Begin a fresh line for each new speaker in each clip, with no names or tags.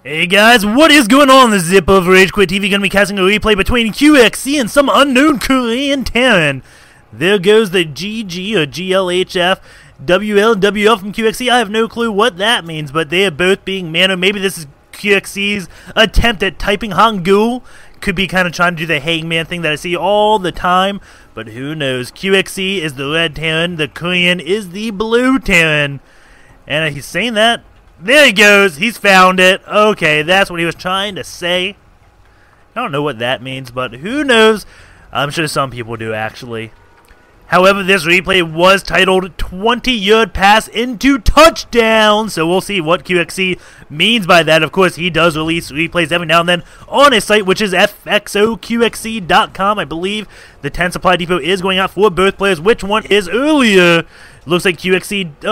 Hey guys, what is going on? This is Zip of RageQuitTV, going to be casting a replay between QXC and some unknown Korean Terran. There goes the GG or GLHF WLWL from QXC. I have no clue what that means, but they are both being manned. Maybe this is QXC's attempt at typing Hangul. Could be kind of trying to do the hangman thing that I see all the time, but who knows. QXC is the red Terran, the Korean is the blue Terran. And he's saying that. There he goes. He's found it. Okay, that's what he was trying to say. I don't know what that means, but who knows? I'm sure some people do, actually. However, this replay was titled 20-yard pass into touchdown, so we'll see what QXC means by that. Of course, he does release replays every now and then on his site, which is FXO.qxc.com. I believe the 10 supply depot is going out for both players. Which one is earlier? Looks like QXC,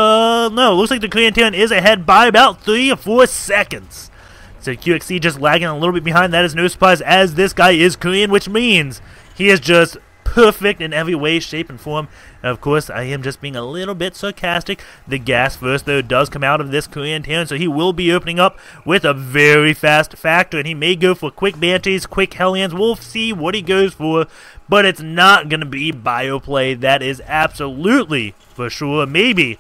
no, looks like the Korean Terran is ahead by about 3 or 4 seconds. So QXC just lagging a little bit behind. That is no surprise, as this guy is Korean, which means he is just perfect in every way, shape, and form. And of course, I am just being a little bit sarcastic. The gas first, though, does come out of this Korean Terran, so he will be opening up with a very fast factor, and he may go for quick Banshees, quick Hellions. We'll see what he goes for, but it's not going to be bioplay. That is absolutely for sure. Maybe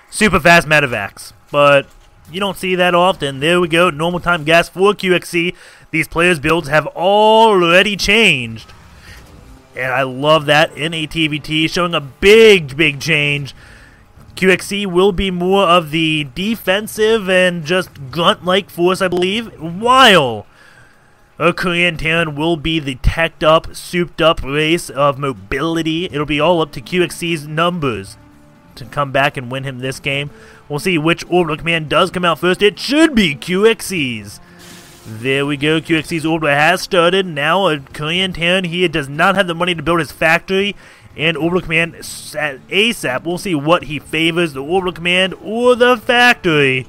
super fast Medivacs, but you don't see that often. There we go. Normal time gas for QXC. These players' builds have already changed. And I love that in a TVT, showing a big change. QXC will be more of the defensive and just grunt-like force, I believe, while a Korean Terran will be the teched-up, souped-up race of mobility. It'll be all up to QXC's numbers to come back and win him this game. We'll see which orbital command does come out first. It should be QXC's. There we go. QXC's orbital has started. Now a Korean Terran, he does not have the money to build his factory. And orbital command ASAP. We'll see what he favors, the orbital command or the factory.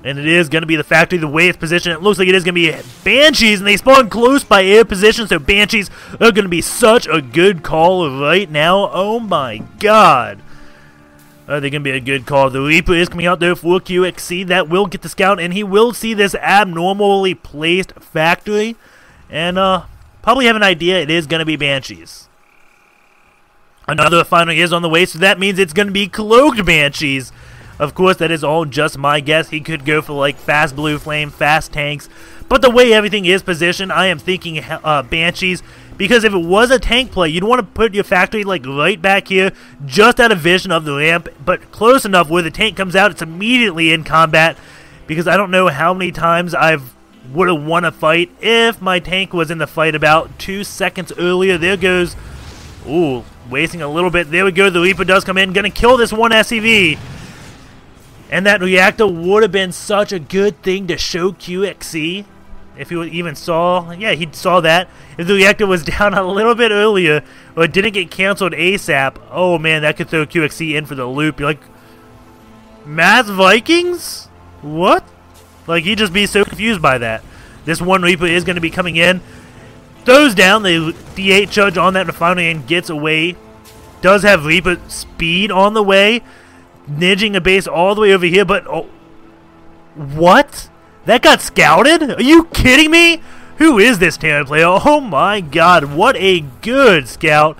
And it is going to be the factory, the way it's positioned. It looks like it is going to be Banshees, and they spawn close by air position, so Banshees are going to be such a good call right now. Oh my god. They're going to be a good call. The Reaper is coming out there for QXC. That will get the scout, and he will see this abnormally placed factory. And probably have an idea it is going to be Banshees. Another final is on the way, so that means it's going to be cloaked Banshees. Of course, that is all just my guess. He could go for like fast blue flame, fast tanks. But the way everything is positioned, I am thinking Banshees. Because if it was a tank play, you'd want to put your factory like right back here, just out of vision of the ramp, but close enough where the tank comes out, it's immediately in combat. Because I don't know how many times I would have won a fight if my tank was in the fight about 2 seconds earlier. There goes, ooh, wasting a little bit. There we go, the Reaper does come in, gonna kill this one SCV. And that reactor would have been such a good thing to show QXC. If he even saw, yeah, he saw that. If the reactor was down a little bit earlier, or it didn't get canceled ASAP, oh man, that could throw QXC in for the loop. You're like, Mass Vikings? What? Like, he'd just be so confused by that. This one Reaper is going to be coming in. Throws down the D8 charge on that refinery and gets away. Does have Reaper speed on the way. Nidging a base all the way over here, but, oh, what? That got scouted? Are you kidding me? Who is this Terran player? Oh my god, what a good scout.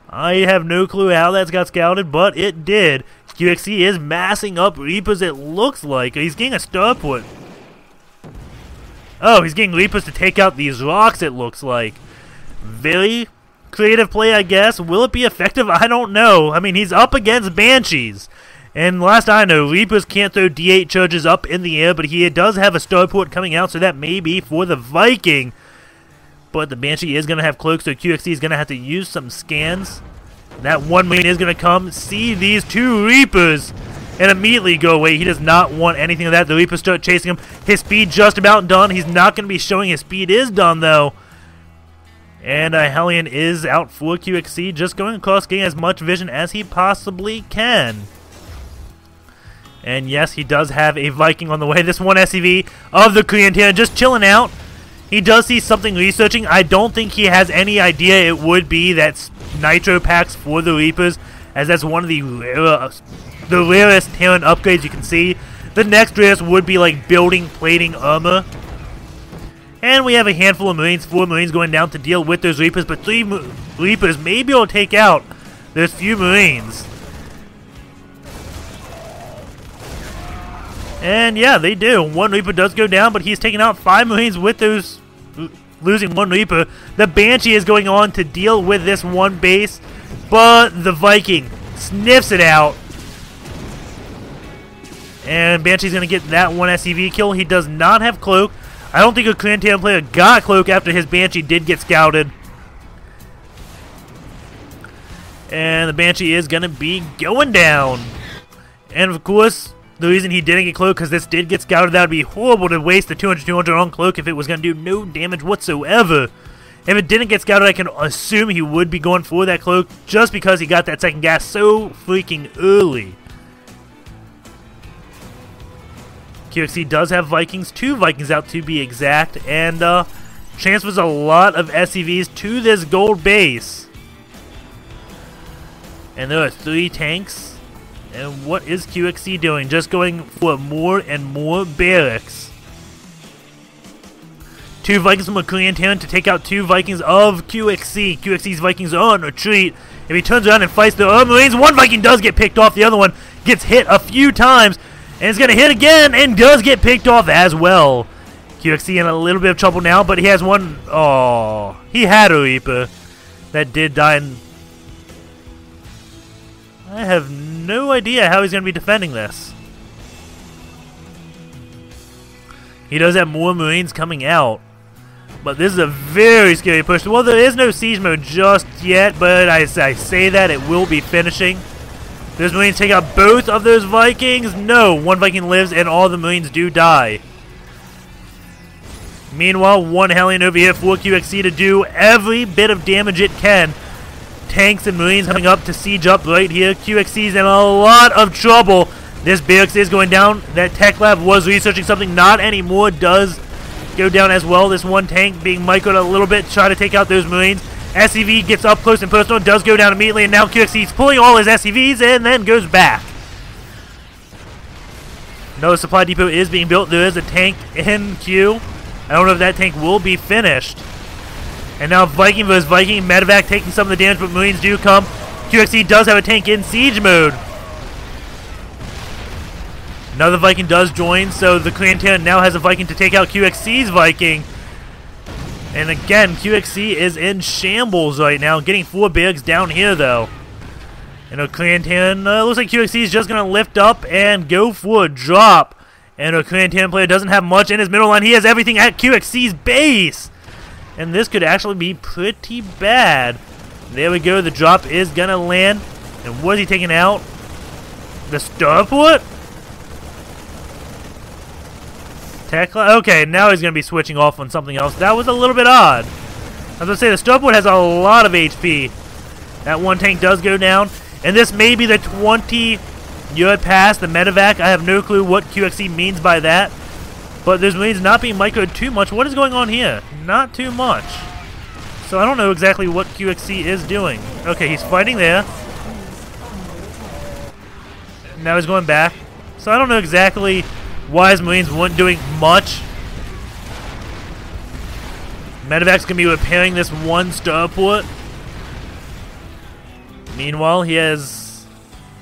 I have no clue how that's got scouted, but it did. QXC is massing up Reapers, it looks like. He's getting a starport. Oh, he's getting Reapers to take out these rocks, it looks like. Very creative play, I guess. Will it be effective? I don't know. I mean, he's up against Banshees. And last I know, Reapers can't throw D8 charges up in the air, but he does have a starport coming out, so that may be for the Viking. But the Banshee is going to have cloaks, so QXC is going to have to use some scans. That one Marine is going to come, see these two Reapers, and immediately go away. He does not want anything of that. The Reapers start chasing him. His speed just about done. He's not going to be showing his speed is done, though. And Hellion is out for QXC, just going across, getting as much vision as he possibly can. And yes, he does have a Viking on the way. This one SCV of the Korean Terran just chilling out. He does see something researching. I don't think he has any idea it would be that Nitro packs for the Reapers, as that's one of the rarest Terran upgrades you can see. The next task would be like building plating armor. And we have a handful of Marines, 4 Marines going down to deal with those Reapers, but 3 Reapers may be able to take out those few Marines. And yeah, they do. 1 Reaper does go down, but he's taking out 5 Marines with those, losing 1 Reaper. The Banshee is going on to deal with this one base, but the Viking sniffs it out. And Banshee's going to get that 1 SCV kill. He does not have Cloak. I don't think a Clan player got Cloak after his Banshee did get scouted. And the Banshee is going to be going down. And of course, the reason he didn't get Cloak, because this did get scouted, that would be horrible to waste the 200-200 on Cloak if it was going to do no damage whatsoever. If it didn't get scouted, I can assume he would be going for that Cloak, just because he got that second gas so freaking early. QXC does have Vikings, 2 Vikings out to be exact, and transfers a lot of SCVs to this gold base. And there are 3 tanks. And what is QXC doing? Just going for more and more barracks. 2 Vikings from a Clan to take out 2 Vikings of QXC. QXC's Vikings are on retreat. If he turns around and fights the Marines, 1 Viking does get picked off. The other one gets hit a few times. And it's going to hit again and does get picked off as well. QXC in a little bit of trouble now, but he has one. Oh, he had a Reaper that did die. I have no idea how he's going to be defending this. He does have more Marines coming out. But this is a very scary push. Well, there is no siege mode just yet, but I say that it will be finishing. Those Marines take out both of those Vikings. No, 1 Viking lives and all the Marines do die. Meanwhile, 1 Hellion over here for QXC to do every bit of damage it can. Tanks and Marines coming up to siege up right here. QXC's in a lot of trouble. This barracks is going down. That tech lab was researching something, not anymore. Does go down as well. This 1 tank being microed a little bit, try to take out those Marines. SCV gets up close and personal, does go down immediately, and now QXC's pulling all his SCVs and then goes back. Another supply depot is being built. There is a tank in queue. I don't know if that tank will be finished. And now Viking vs. Viking. Medevac taking some of the damage, but Marines do come. QXC does have a tank in siege mode. Another Viking does join, so the Clan now has a Viking to take out QXC's Viking. And again, QXC is in shambles right now, getting 4 barracks down here though. And a Clan looks like QXC is just going to lift up and go for a drop. And a Clan player doesn't have much in his middle line. He has everything at QXC's base. And this could actually be pretty bad. There we go, the drop is going to land. And what is he taking out? The starport? Okay, now he's going to be switching off on something else. That was a little bit odd. I was going to say, the starport has a lot of HP. That 1 tank does go down. And this may be the 20-yard pass, the medevac. I have no clue what QXC means by that. But there's Marines not being microed too much. What is going on here? Not too much. So I don't know exactly what QXC is doing. Okay, he's fighting there. Now he's going back. So I don't know exactly why his Marines weren't doing much. Medevac's going to be repairing this 1 starport. Meanwhile, he has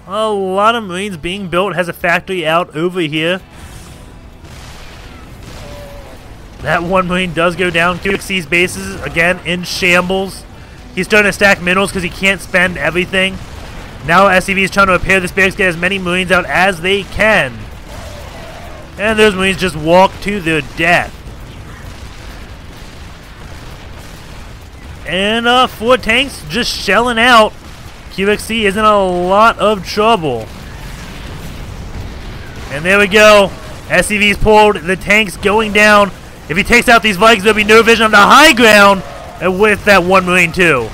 a lot of Marines being built. Has a factory out over here. That 1 Marine does go down. QXC's bases, again, in shambles. He's starting to stack minerals because he can't spend everything. Now SCV is trying to repair this barracks, get as many Marines out as they can. And those Marines just walk to their death. And 4 tanks just shelling out. QXC is in a lot of trouble. And there we go. SCV's pulled. The tank's going down. If he takes out these Vikings, there'll be no vision on the high ground with that 1 Marine too.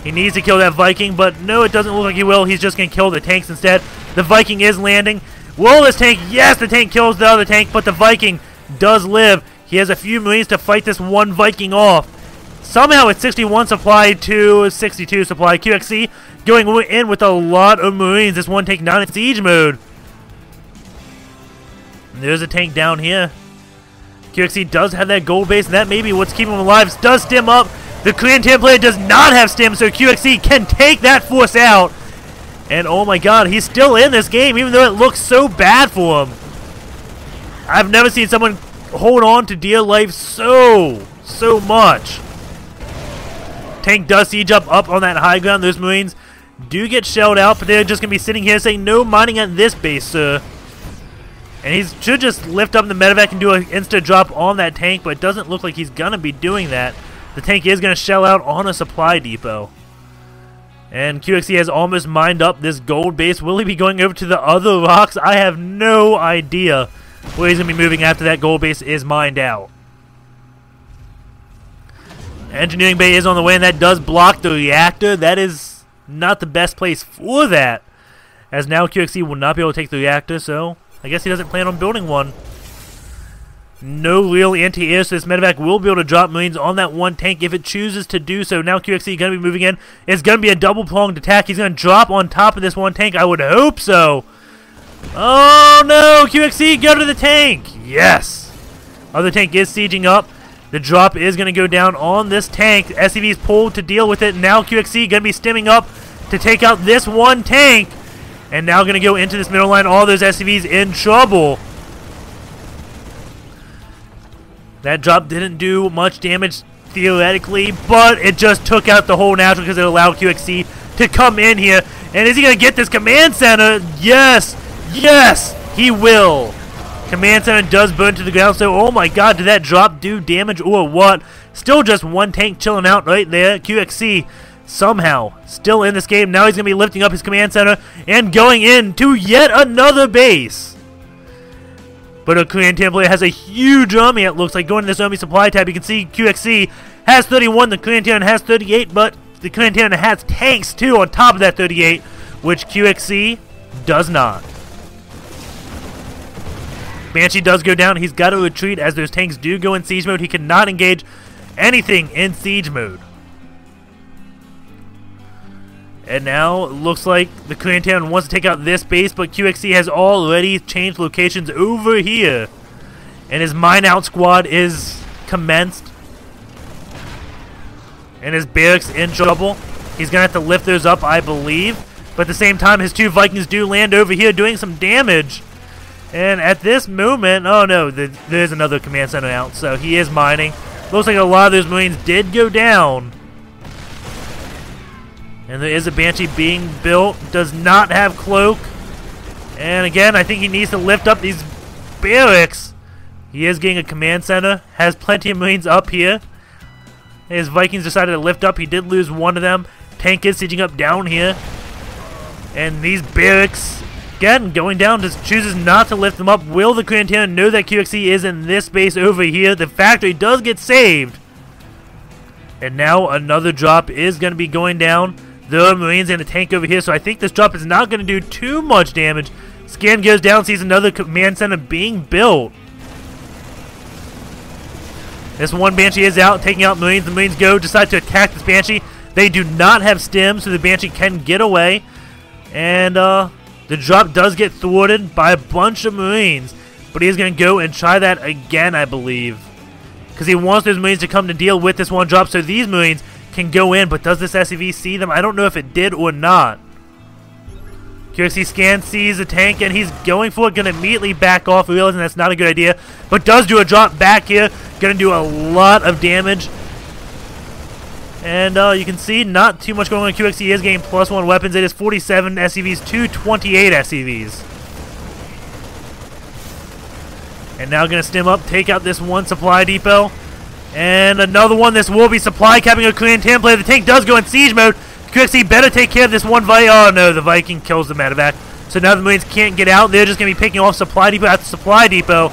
He needs to kill that Viking, but no, it doesn't look like he will. He's just going to kill the tanks instead. The Viking is landing. Will this tank? Yes, the tank kills the other tank, but the Viking does live. He has a few Marines to fight this 1 Viking off. Somehow it's 61 supply to 62 supply. QXC going in with a lot of Marines. This 1 tank not in siege mode. There's a tank down here. QXC does have that gold base, and that may be what's keeping him alive. Does stim up. The Korean player does not have stim, so QXC can take that force out. And oh my god, he's still in this game, even though it looks so bad for him. I've never seen someone hold on to dear life so much. Tank does siege up on that high ground. Those Marines do get shelled out, but they're just going to be sitting here saying, no mining at this base, sir. And he should just lift up the medevac and do an insta drop on that tank, but it doesn't look like he's going to be doing that. The tank is going to shell out on a supply depot. And QXC has almost mined up this gold base. Will he be going over to the other rocks? I have no idea where he's going to be moving after that gold base is mined out. Engineering bay is on the way, and that does block the reactor. That is not the best place for that, as now QXC will not be able to take the reactor, so I guess he doesn't plan on building one. No real anti-air, so this medevac will be able to drop Marines on that one tank if it chooses to do so. Now QXC is going to be moving in. It's going to be a double-pronged attack. He's going to drop on top of this one tank. I would hope so. Oh no, QXC, go to the tank. Yes. Other tank is sieging up. The drop is going to go down on this tank. SCV is pulled to deal with it. Now QXC going to be stimming up to take out this one tank. And now going to go into this middle line. All those SCVs in trouble. That drop didn't do much damage theoretically, but it just took out the whole natural because it allowed QXC to come in here. And is he going to get this command center? Yes. Yes, he will. Command center does burn to the ground, so oh my god, did that drop do damage or what? Still just one tank chilling out right there. QXC somehow still in this game. Now he's going to be lifting up his command center and going into yet another base. But a Korean player has a huge army, it looks like. Going to this army supply tab, you can see QXC has 31, the Korean has 38, but the Korean has tanks too on top of that 38, which QXC does not. Banshee does go down. He's got to retreat as those tanks do go in siege mode. He cannot engage anything in siege mode. And now it looks like the Korean wants to take out this base, but QXC has already changed locations over here. And his mine out squad is commenced. And his barracks in trouble. He's going to have to lift those up, I believe. But at the same time, his two Vikings do land over here doing some damage. And at this moment, oh no, there's another command center out, so he is mining. Looks like a lot of those Marines did go down. And there is a Banshee being built, does not have cloak. And again, I think he needs to lift up these barracks. He is getting a command center, has plenty of Marines up here. His Vikings decided to lift up, he did lose one of them. Tank is sieging up down here. And these barracks, again, going down, just chooses not to lift them up. Will the Korean know that QXC is in this base over here? The factory does get saved. And now another drop is going to be going down. There are Marines and a tank over here, so I think this drop is not going to do too much damage. Scan goes down, sees another command center being built. This one Banshee is out, taking out Marines. The Marines decide to attack this Banshee. They do not have stim, so the Banshee can get away. And the drop does get thwarted by a bunch of Marines, but he is going to go and try that again, I believe, because he wants those Marines to come to deal with this one drop so these Marines can go in. But does this SCV see them? I don't know if it did or not. QXC scan, sees the tank, and he's going for it. Going to immediately back off, realizing that's not a good idea, but does do a drop back here. Going to do a lot of damage. And you can see not too much going on. QXC is getting +1 weapons. It is 47 SCVs to 28 SCVs. And now going to stim up, take out this one supply depot. And another one. This will be supply capping a Korean player. The tank does go in siege mode. QXC better take care of this one Viking. Oh no, the Viking kills the medevac. So now the Marines can't get out. They're just going to be picking off supply depot after supply depot.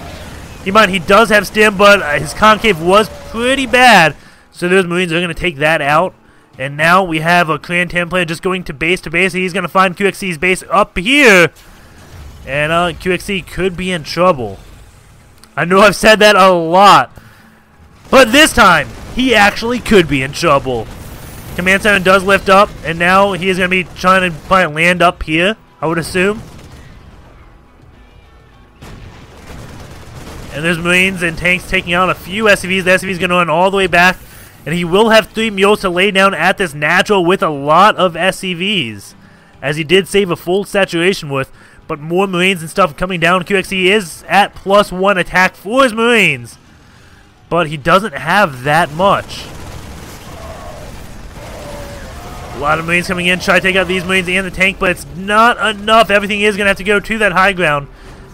Keep in mind, he does have stim, but his concave was pretty bad. So those Marines are going to take that out. And now we have a Korean player just going to base. He's going to find QXC's base up here. And QXC could be in trouble. I know I've said that a lot. But this time, he actually could be in trouble. Command center does lift up. And now he is going to be trying to probably land up here, I would assume. And there's Marines and tanks taking out a few SCVs. The SCV's going to run all the way back. And he will have 3 mules to lay down at this natural with a lot of SCVs, as he did save a full saturation with. But more Marines and stuff coming down. QXC is at +1 attack for his Marines, but he doesn't have that much. A lot of Marines coming in, try to take out these Marines and the tank, but it's not enough. Everything is going to have to go to that high ground.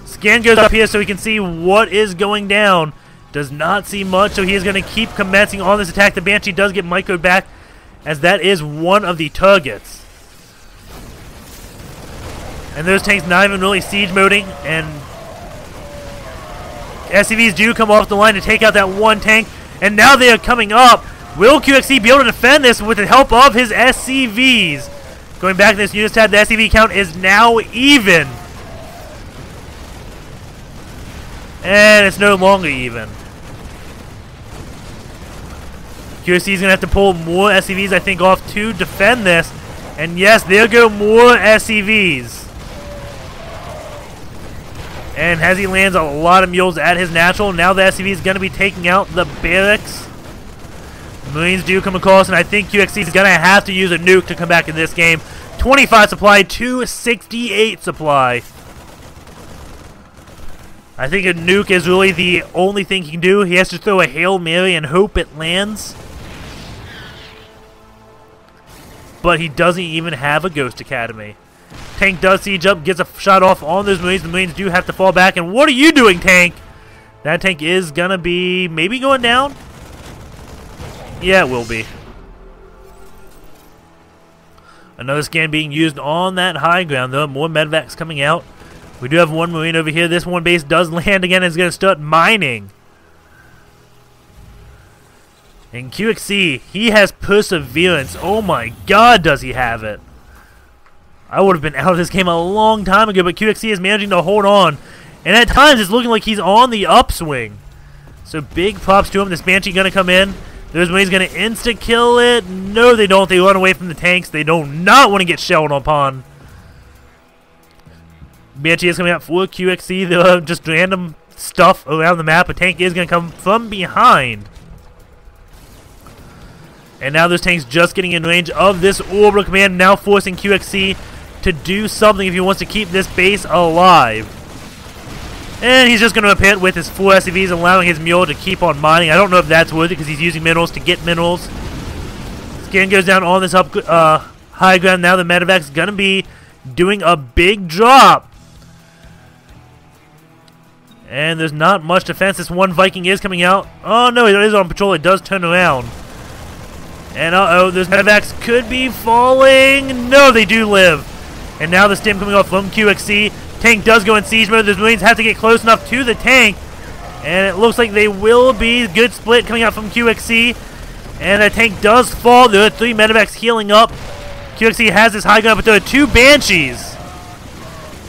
Scan goes up here so we can see what is going down. Does not see much, so he is going to keep commencing on this attack. The Banshee does get microed back, as that is one of the targets. And those tanks not even really siege moding, and SCVs do come off the line to take out that one tank, and now they are coming up. Will QXC be able to defend this with the help of his SCVs? Going back to this unit tab, the SCV count is now even. And it's no longer even. QXC is going to have to pull more SCVs, I think, off to defend this. And yes, there go more SCVs. And as he lands a lot of mules at his natural, now the SCV is going to be taking out the barracks. Marines do come across, and I think QXC is going to have to use a nuke to come back in this game. 25 supply to 68 supply. I think a nuke is really the only thing he can do. He has to throw a Hail Mary and hope it lands. But he doesn't even have a Ghost Academy. Tank does siege up, gets a shot off on those Marines. The Marines do have to fall back. And what are you doing, Tank? That tank is going to be maybe going down. Yeah, it will be. Another scan being used on that high ground, though. More medvacs coming out. We do have one Marine over here. This one base does land again and is going to start mining. And QXC, he has perseverance. Oh my god, does he have it. I would have been out of this game a long time ago, but QXC is managing to hold on. And at times, it's looking like he's on the upswing. So big props to him. This Banshee going to come in. Those Marines going to insta-kill it. No, they don't. They run away from the tanks. They do not want to get shelled upon. Banshee is coming out for QXC. They're just random stuff around the map. A tank is going to come from behind. And now those tanks just getting in range of this orbital command, now forcing QXC to do something if he wants to keep this base alive. And he's just going to hit with his 4 SCVs, allowing his mule to keep on mining. I don't know if that's worth it because he's using minerals to get minerals. Scan goes down on this high ground. Now the medevac is going to be doing a big drop. And there's not much defense. This one Viking is coming out. Oh no, it is on patrol. It does turn around. And uh-oh, those medevacs could be falling. No, they do live. And now the stim coming off from QXC. Tank does go in siege mode. Those Marines have to get close enough to the tank. And it looks like they will be. Good split coming out from QXC. And the tank does fall. There are 3 medevacs healing up. QXC has this high ground, but there are 2 Banshees.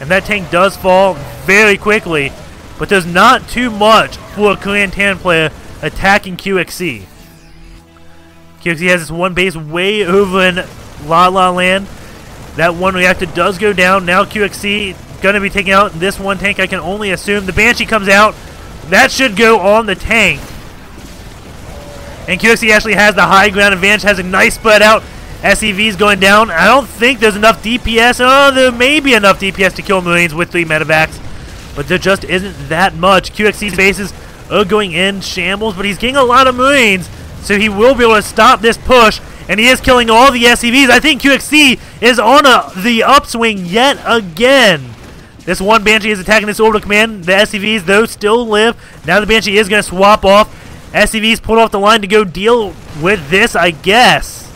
And that tank does fall very quickly. But there's not too much for a Korean Tan player attacking QXC. QXC has this one base way over in La La Land. That one reactor does go down. Now QXC going to be taking out this one tank, I can only assume. The Banshee comes out. That should go on the tank. And QXC actually has the high ground advantage, has a nice spread out. SCV's going down. I don't think there's enough DPS. Oh, there may be enough DPS to kill Marines with 3 medevacs. But there just isn't that much. QXC's bases are going in shambles, but he's getting a lot of Marines. So he will be able to stop this push, and he is killing all the SCVs. I think QXC is on the upswing yet again. This one Banshee is attacking this orbital command. The SCVs, though, still live. Now the Banshee is going to swap off. SCVs pulled off the line to go deal with this, I guess.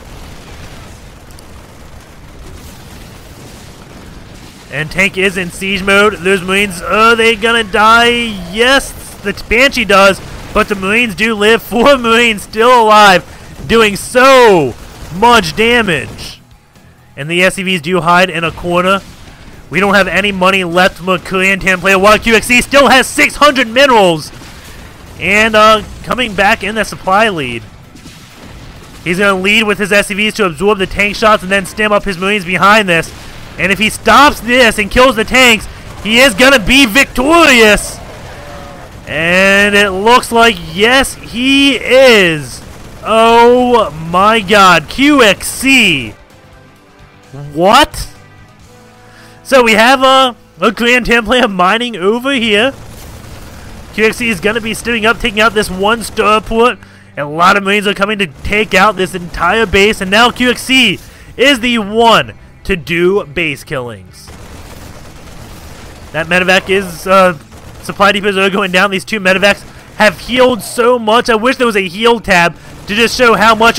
And tank is in siege mode. Those Marines, are they going to die? Yes, the Banshee does. But the Marines do live. 4 Marines still alive, doing so much damage. And the SCVs do hide in a corner. We don't have any money left from a Korean Tan player, while QXC still has 600 minerals. And coming back in the supply lead. He's going to lead with his SCVs to absorb the tank shots and then stem up his Marines behind this. And if he stops this and kills the tanks, he is going to be victorious. And And it looks like, yes, he is. Oh my god, QXC. What? So we have a Korean Tan player mining over here. QXC is going to be stepping up, taking out this one starport. And a lot of Marines are coming to take out this entire base. And now QXC is the one to do base killings. That medevac is, supply depots are going down. These two medevacs have healed so much. I wish there was a heal tab to just show how much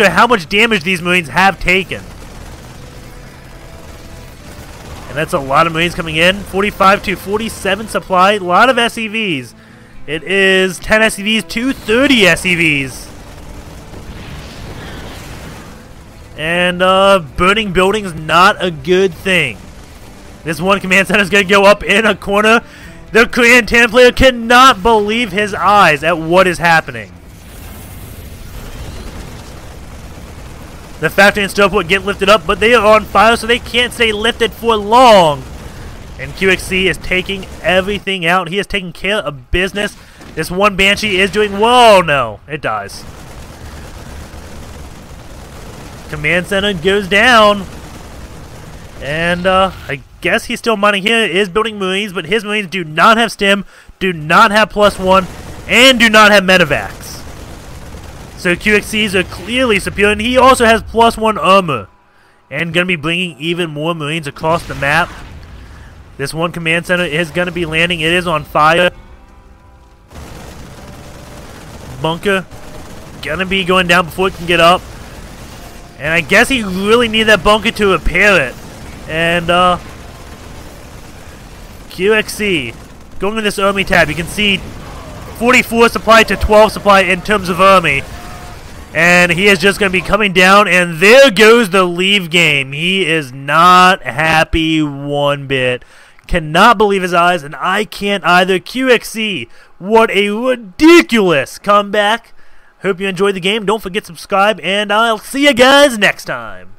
damage these Marines have taken. And that's a lot of Marines coming in. 45 to 47 supply. A lot of SCVs. It is 10 SCVs to 30 SCVs. And burning buildings, not a good thing. This one command center is going to go up in a corner. The Korean Tan player cannot believe his eyes at what is happening. The factory and starport get lifted up, but they are on fire, so they can't stay lifted for long. And QXC is taking everything out. He is taking care of business. This one Banshee is doing... Whoa, no. It dies. Command center goes down. And I guess he's still mining here. He is building Marines, but his Marines do not have stim, do not have +1, and do not have medevacs. So QXCs are clearly superior, and he also has +1 armor. And going to be bringing even more Marines across the map. This one command center is going to be landing. It is on fire. Bunker going to be going down before it can get up. And I guess he really needs that bunker to repair it. And QXC going to this army tab. You can see 44 supply to 12 supply in terms of army. And he is just going to be coming down, and there goes the leave game. He is not happy one bit. Cannot believe his eyes, and I can't either. QXC, what a ridiculous comeback. Hope you enjoyed the game. Don't forget to subscribe, and I'll see you guys next time.